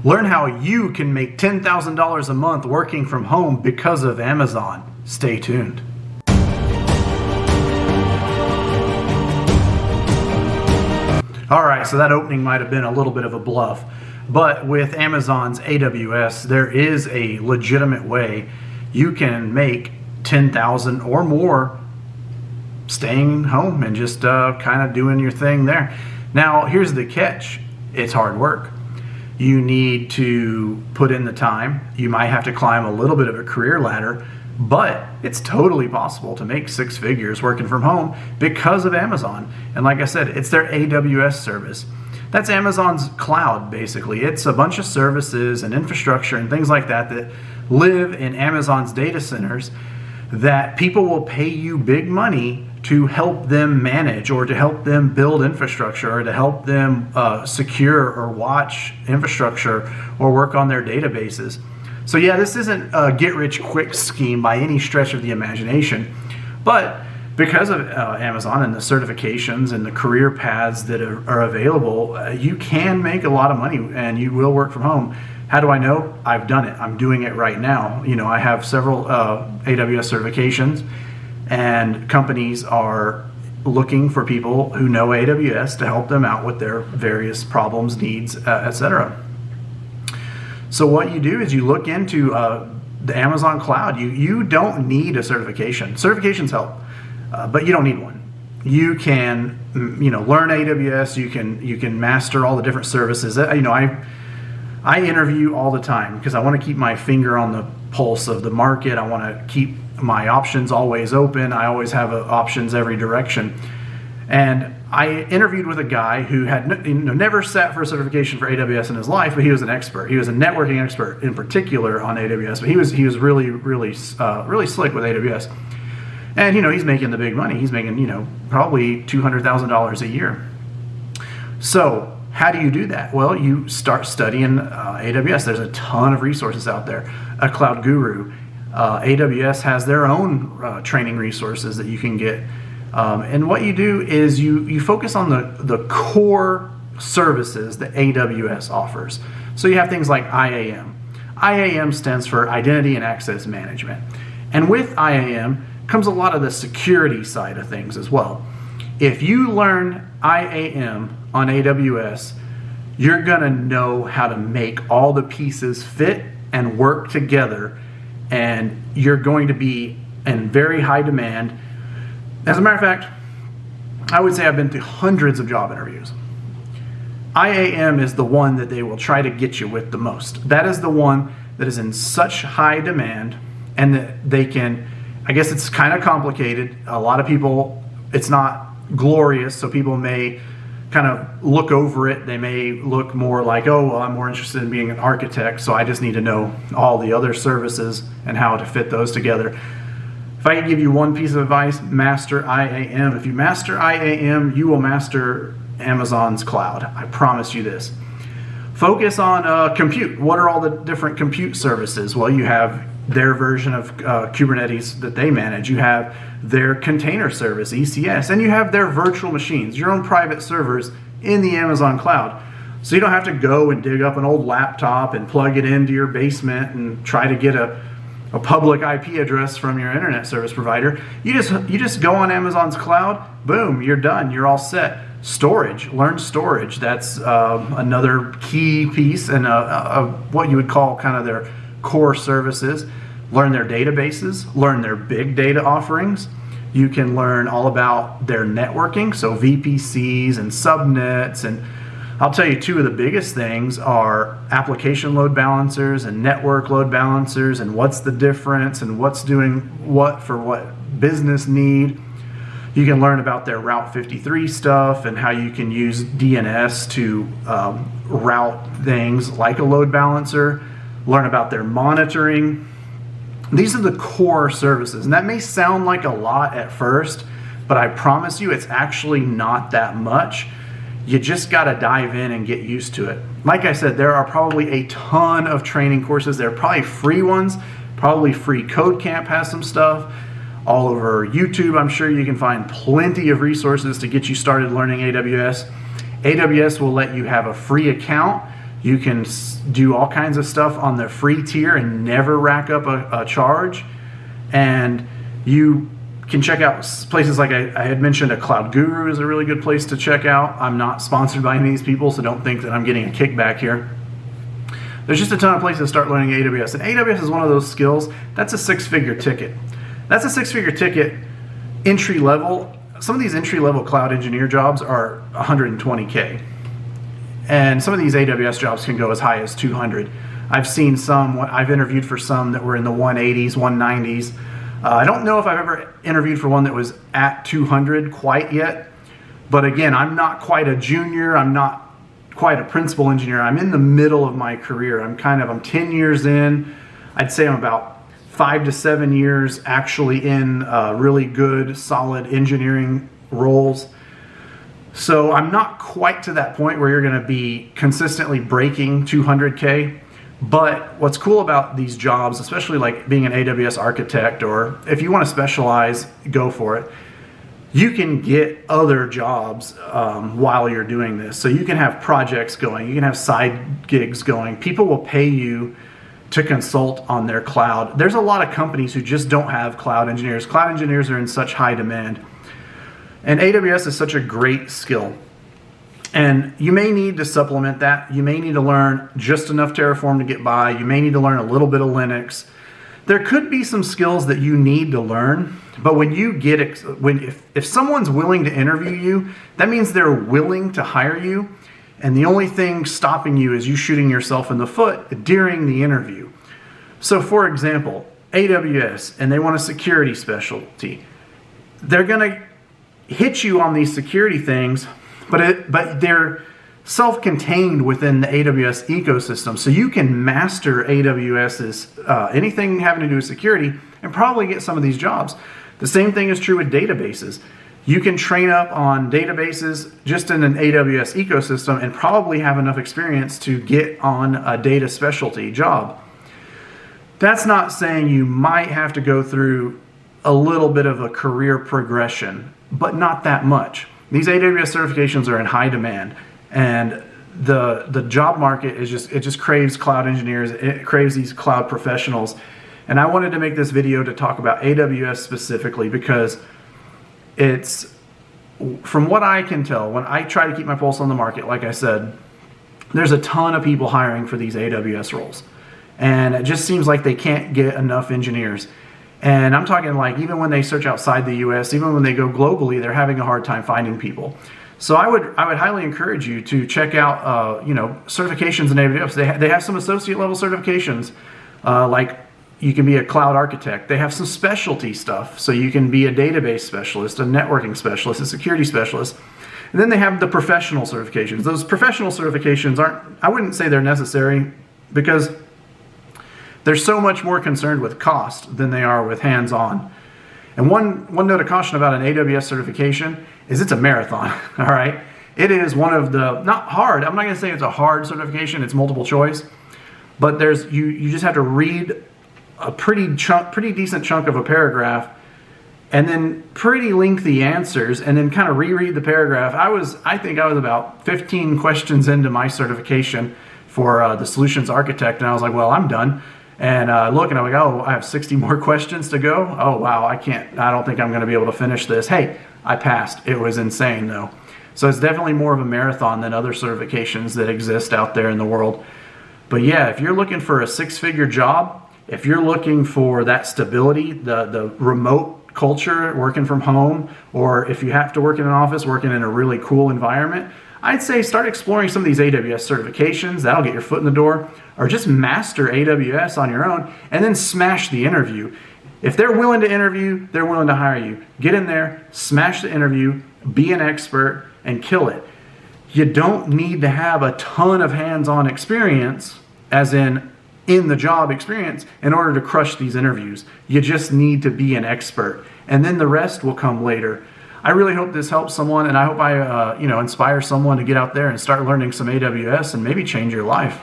Learn how you can make $10,000 a month working from home because of Amazon. Stay tuned. All right, so that opening might have been a little bit of a bluff, but with Amazon's AWS, there is a legitimate way you can make $10,000 or more staying home and just kind of doing your thing there. Now, here's the catch. It's hard work. You need to put in the time. You might have to climb a little bit of a career ladder, but it's totally possible to make six figures working from home because of Amazon. And like I said, it's their AWS service. That's Amazon's cloud, basically. It's a bunch of services and infrastructure and things like that that live in Amazon's data centers that people will pay you big money to help them manage, or to help them build infrastructure, or to help them secure or watch infrastructure or work on their databases. So yeah, this isn't a get-rich-quick scheme by any stretch of the imagination, but because of Amazon and the certifications and the career paths that are available, you can make a lot of money and you will work from home. How do I know? I've done it. I'm doing it right now. You know, I have several AWS certifications, and companies are looking for people who know AWS to help them out with their various problems, needs, etc. So what you do is you look into the Amazon cloud. You don't need a certification. Certifications help, but you don't need one. You can, learn AWS. You can master all the different services. I interview all the time because I want to keep my finger on the pulse of the market. I want to keep my options always open. I always have options every direction. And I interviewed with a guy who had never sat for a certification for AWS in his life, but he was an expert. He was a networking expert in particular on AWS, but he was really slick with AWS. And he's making the big money. He's making probably $200,000 a year. So how do you do that? Well, you start studying AWS. There's a ton of resources out there. A Cloud Guru. AWS has their own training resources that you can get. And what you do is you focus on the core services that AWS offers. So you have things like IAM. IAM stands for Identity and Access Management. And with IAM comes a lot of the security side of things as well. If you learn IAM on AWS, you're gonna know how to make all the pieces fit and work together, and you're going to be in very high demand. As a matter of fact, I would say I've been through hundreds of job interviews. IAM is the one that they will try to get you with the most. That is the one that is in such high demand, and that they can, I guess it's kind of complicated. A lot of people, it's not glorious, so people may kind of look over it. They may look more like, oh, well, I'm more interested in being an architect, so I just need to know all the other services and how to fit those together. If I could give you one piece of advice, master IAM. If you master IAM, you will master Amazon's cloud. I promise you this. Focus on compute. What are all the different compute services? Well, you have their version of Kubernetes that they manage. You have their container service, ECS, and you have their virtual machines, your own private servers in the Amazon cloud. So you don't have to go and dig up an old laptop and plug it into your basement and try to get a public IP address from your internet service provider. You just go on Amazon's cloud, boom, you're done, you're all set. Storage, learn storage. That's another key piece and what you would call kind of their core services. Learn their databases, learn their big data offerings. You can learn all about their networking, so VPCs and subnets, and I'll tell you two of the biggest things are application load balancers and network load balancers, and what's the difference and what's doing what for what business need. You can learn about their Route 53 stuff and how you can use DNS to route things like a load balancer. Learn about their monitoring. These are the core services, and that may sound like a lot at first, but I promise you it's actually not that much. You just got to dive in and get used to it. Like I said, there are probably a ton of training courses. There are probably free ones. Probably Free Code Camp has some stuff. All over YouTube, I'm sure you can find plenty of resources to get you started learning AWS. AWS will let you have a free account. You can do all kinds of stuff on the free tier and never rack up a charge. And you can check out places like I had mentioned, a Cloud Guru is a really good place to check out. I'm not sponsored by any of these people, so don't think that I'm getting a kickback here. There's just a ton of places to start learning AWS. And AWS is one of those skills, that's a 6-figure ticket. That's a 6-figure ticket entry level. Some of these entry level cloud engineer jobs are 120K. And some of these AWS jobs can go as high as 200. I've seen some, I've interviewed for some that were in the 180s, 190s. I don't know if I've ever interviewed for one that was at 200 quite yet. But again, I'm not quite a junior. I'm not quite a principal engineer. I'm in the middle of my career. I'm 10 years in. I'd say I'm about 5 to 7 years actually in really good, solid engineering roles. So I'm not quite to that point where you're going to be consistently breaking 200K. But what's cool about these jobs, especially like being an AWS architect, or if you want to specialize, go for it. You can get other jobs while you're doing this. So you can have projects going, you can have side gigs going. People will pay you to consult on their cloud. There's a lot of companies who just don't have cloud engineers. Cloud engineers are in such high demand. And AWS is such a great skill. And you may need to supplement that. You may need to learn just enough Terraform to get by. You may need to learn a little bit of Linux. There could be some skills that you need to learn, but when you get if someone's willing to interview you, that means they're willing to hire you, and the only thing stopping you is you shooting yourself in the foot during the interview. So for example, AWS, and they want a security specialty. They're going to hit you on these security things, but they're self-contained within the AWS ecosystem. So you can master AWS's anything having to do with security and probably get some of these jobs. The same thing is true with databases. You can train up on databases just in an AWS ecosystem and probably have enough experience to get on a data specialty job. That's not saying you might have to go through a little bit of a career progression, but not that much. These AWS certifications are in high demand, and the job market is just craves cloud engineers. It craves these cloud professionals. And I wanted to make this video to talk about AWS specifically because it's, from what I can tell, when I try to keep my pulse on the market, like I said, there's a ton of people hiring for these AWS roles. And it just seems like they can't get enough engineers. And I'm talking like even when they search outside the US, even when they go globally, they're having a hard time finding people. So I would highly encourage you to check out certifications in AWS. They have some associate level certifications, like you can be a cloud architect. They have some specialty stuff, so you can be a database specialist, a networking specialist, a security specialist. And then they have the professional certifications. Those professional certifications I wouldn't say they're necessary because they're so much more concerned with cost than they are with hands-on. And one note of caution about an AWS certification is it's a marathon, all right? It is one of the, not hard, I'm not gonna say it's a hard certification, it's multiple choice, but you just have to read a pretty decent chunk of a paragraph and then pretty lengthy answers and then kind of reread the paragraph. I think I was about 15 questions into my certification for the solutions architect, and I was like, well, I'm done. And look, and I'm like, oh, I have 60 more questions to go. Oh, wow, I don't think I'm going to be able to finish this. Hey, I passed. It was insane, though. So it's definitely more of a marathon than other certifications that exist out there in the world. But yeah, if you're looking for a 6-figure job, if you're looking for that stability, the remote culture, working from home, or if you have to work in an office, working in a really cool environment, I'd say start exploring some of these AWS certifications. That'll get your foot in the door. Or just master AWS on your own and then smash the interview. If they're willing to interview, they're willing to hire you. Get in there, smash the interview, be an expert, and kill it. You don't need to have a ton of hands-on experience, as in the job experience, in order to crush these interviews. You just need to be an expert. And then the rest will come later. I really hope this helps someone, and I hope I inspire someone to get out there and start learning some AWS and maybe change your life.